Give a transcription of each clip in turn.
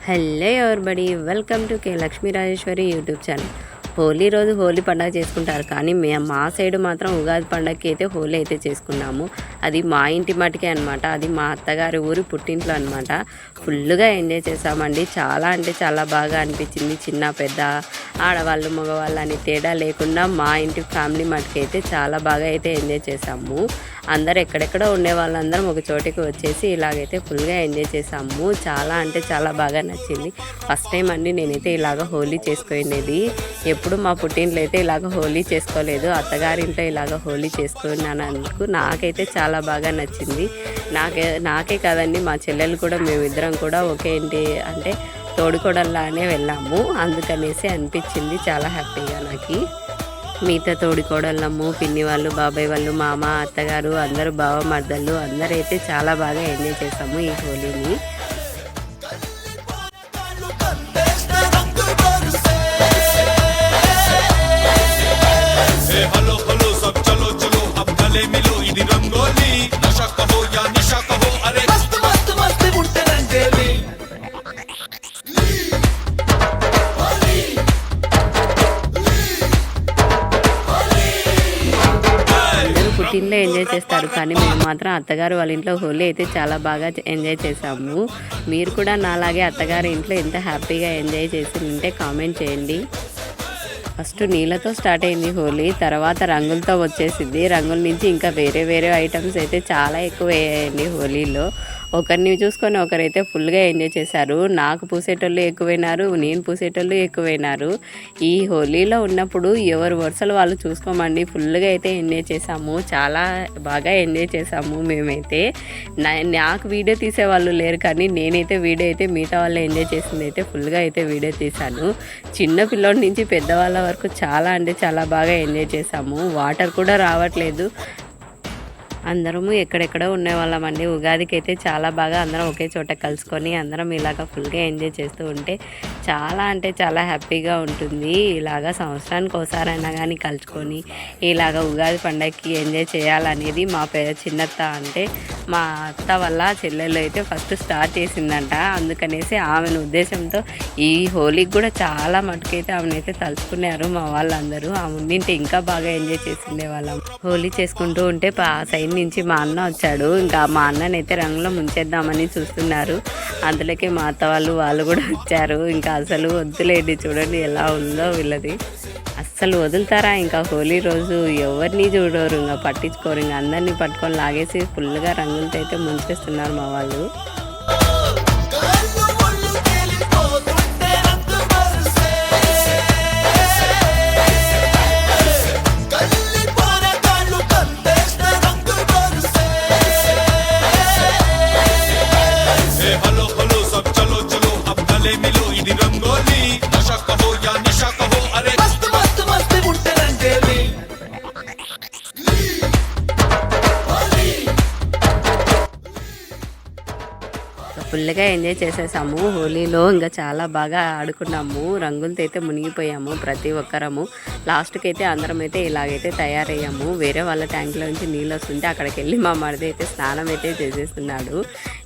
Hello everybody, welcome to K Lakshmi Rajeshwari YouTube channel. Holi రోజు హోలీ పండుగ చేసుకుంటారు, కానీ మా సైడ్ మాత్రం ఉగాది పండగకి అయితే హోలీ అయితే చేసుకున్నాము. అది మా ఇంటి మటుకే అనమాట. అది మా అత్తగారి ఊరు పుట్టింట్లో అనమాట. ఫుల్గా ఎంజాయ్ చేసామండి. చాలా అంటే చాలా బాగా అనిపించింది. చిన్న పెద్ద, ఆడవాళ్ళు మగవాళ్ళు అని తేడా లేకుండా మా ఇంటి ఫ్యామిలీ మటుకు అయితే చాలా బాగా అయితే ఎంజాయ్ చేసాము. అందరు ఎక్కడెక్కడో ఉండే వాళ్ళందరం ఒక చోటికి వచ్చేసి ఇలాగైతే ఫుల్గా ఎంజాయ్ చేసాము. చాలా అంటే చాలా బాగా నచ్చింది. ఫస్ట్ టైం అండి నేనైతే ఇలాగ హోలీ చేసుకునేది. ఎప్పుడు మా పుట్టింట్లో అయితే ఇలాగ హోలీ చేసుకోలేదు. అత్తగారింట్లో ఇలాగ హోలీ చేసుకున్నందుకు నాకైతే చాలా బాగా నచ్చింది. నాకే కాదండి, మా చెల్లెలు కూడా, మేమిద్దరం కూడా ఒకే ఇంటి అంటే తోడుకోడల్లానే వెళ్ళాము. అందుకనేసి అనిపించింది చాలా హ్యాపీగా నాకు. మిగతా తోడికోడళ్ళము, పిన్ని వాళ్ళు, బాబాయ్ వాళ్ళు, మామ, అత్తగారు, అందరూ బావ మర్దళ్ళు అందరైతే చాలా బాగా ఎంజాయ్ చేసాము ఈ హోలీని. పుట్టింట్లో ఎంజాయ్ చేస్తారు, కానీ మేము మాత్రం అత్తగారు వాళ్ళ ఇంట్లో హోలీ అయితే చాలా బాగా ఎంజాయ్ చేసాము. మీరు కూడా నాలాగే అత్తగారి ఇంట్లో ఎంత హ్యాపీగా ఎంజాయ్ చేసి ఉంటే కామెంట్ చేయండి. ఫస్ట్ నీళ్ళతో స్టార్ట్ అయింది హోలీ, తర్వాత రంగులతో వచ్చేసింది. రంగుల నుంచి ఇంకా వేరే వేరే ఐటమ్స్ అయితే చాలా ఎక్కువ వేయండి హోలీలో. ఒకరిని చూసుకొని ఒకరైతే ఫుల్గా ఎంజాయ్ చేశారు. నాకు పూసేటోళ్ళు ఎక్కువైనారు, నేను పూసేటోళ్ళు ఎక్కువైనారు. ఈ హోలీలో ఉన్నప్పుడు ఎవరు వరుసలు వాళ్ళు చూసుకోమండి. ఫుల్గా అయితే ఎంజాయ్ చేసాము, చాలా బాగా ఎంజాయ్ చేసాము మేమైతే. నాకు వీడియో తీసేవాళ్ళు లేరు, కానీ నేనైతే వీడియో అయితే మిగతా వాళ్ళు ఎంజాయ్ చేసింది అయితే ఫుల్గా అయితే వీడియో తీశాను. చిన్న పిల్లోడి నుంచి పెద్దవాళ్ళ వరకు చాలా అంటే చాలా బాగా ఎంజాయ్ చేసాము. వాటర్ కూడా రావట్లేదు. అందరము ఎక్కడెక్కడో ఉండేవాళ్ళమండి. ఉగాదికి అయితే చాలా బాగా అందరం ఒకే చోట కలుసుకొని అందరం ఇలాగ ఫుల్గా ఎంజాయ్ చేస్తూ ఉంటే చాలా అంటే చాలా హ్యాపీగా ఉంటుంది. ఇలాగ సంవత్సరానికి ఒకసారైనా కానీ కలుసుకొని ఇలాగ ఉగాది పండగకి ఎంజాయ్ చేయాలనేది మా చిన్నత్త అంటే మా అత్త వల్ల చెల్లెలు అయితే ఫస్ట్ స్టార్ట్ చేసిందంట. అందుకనేసి ఆమెను ఉద్దేశంతో ఈ హోలీకి కూడా చాలా మటుకైతే ఆమెనైతే తలుచుకున్నారు మా వాళ్ళందరూ. ఆమె ఉండింటే ఇంకా బాగా ఎంజాయ్ చేసిండే వాళ్ళం. హోలీ చేసుకుంటూ ఉంటే సైడ్ నుంచి మా అన్న వచ్చాడు. ఇంకా మా అన్ననైతే రంగులో ముంచేద్దామని చూస్తున్నారు. అందులోకి మా అత్త వాళ్ళు కూడా వచ్చారు. ఇంకా అసలు వద్దులేండి, చూడండి ఎలా ఉందో వీళ్ళది. అస్సలు వదులుతారా? ఇంకా హోలీ రోజు ఎవరిని చూడరు, ఇంకా పట్టించుకోరు. ఇంకా అందరినీ పట్టుకొని లాగేసి ఫుల్గా రంగులతో అయితే ముంచేస్తున్నారు మా వాళ్ళు. ఫుల్గా ఎంజాయ్ చేసేసాము హోలీలో. ఇంకా చాలా బాగా ఆడుకున్నాము, రంగులతో అయితే మునిగిపోయాము ప్రతి ఒక్కరము. లాస్ట్కి అయితే అందరం అయితే ఇలాగైతే తయారయ్యాము. వేరే వాళ్ళ ట్యాంక్లో నుంచి నీళ్ళు వస్తుంటే అక్కడికి వెళ్ళి మా మరిది అయితే స్నానం అయితే చేసేస్తున్నాడు.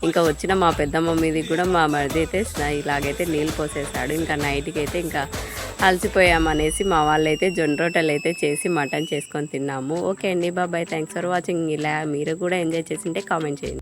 ఇంకా వచ్చిన మా పెద్దమ్మ మీదకి కూడా మా మరిది అయితే ఇలాగైతే నీళ్ళు పోసేసాడు. ఇంకా నైట్కి అయితే ఇంకా అలసిపోయామనేసి మా వాళ్ళు అయితే జొన్న రొట్టెలు అయితే చేసి మటన్ చేసుకొని తిన్నాము. ఓకే అండి, బాబాయ్, థ్యాంక్స్ ఫర్ వాచింగ్. ఇలా మీరు కూడా ఎంజాయ్ చేసింటే కామెంట్ చేయండి.